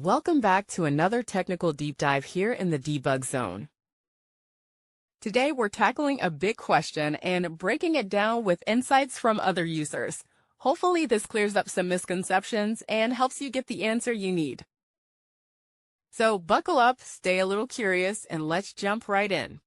Welcome back to another technical deep dive here in the debug zone. Today we're tackling a big question and breaking it down with insights from other users. Hopefully this clears up some misconceptions and helps you get the answer you need. So buckle up, stay a little curious, and let's jump right in.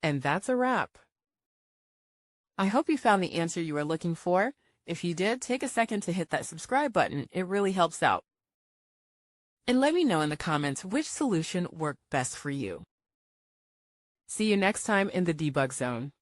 And that's a wrap. I hope you found the answer you were looking for. If you did, take a second to hit that subscribe button. It really helps out. And let me know in the comments which solution worked best for you. See you next time in the debug zone.